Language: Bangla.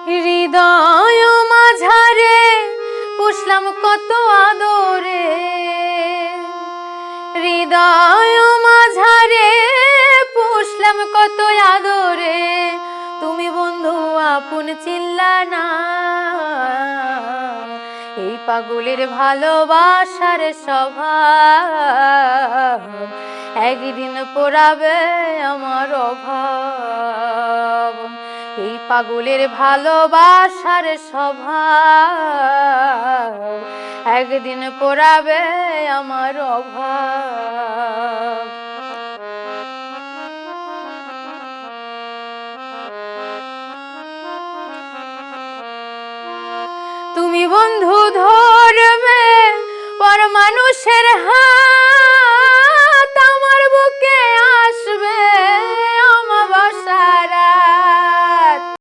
হৃদয় মাঝারে পুষলাম কত আদরে, হৃদয় মাঝারে পুষলাম কত আদরে, তুমি বন্ধু আপন চিল্লা না। এই পাগলের ভালোবাসার স্বভাব একদিন পোড়াবে আমার অভাব। এই পাগলের ভালোবাসার স্বভাব একদিন পোড়াবে আমার অভাব। তুমি বন্ধু ধরবে পর মানুষের হাত,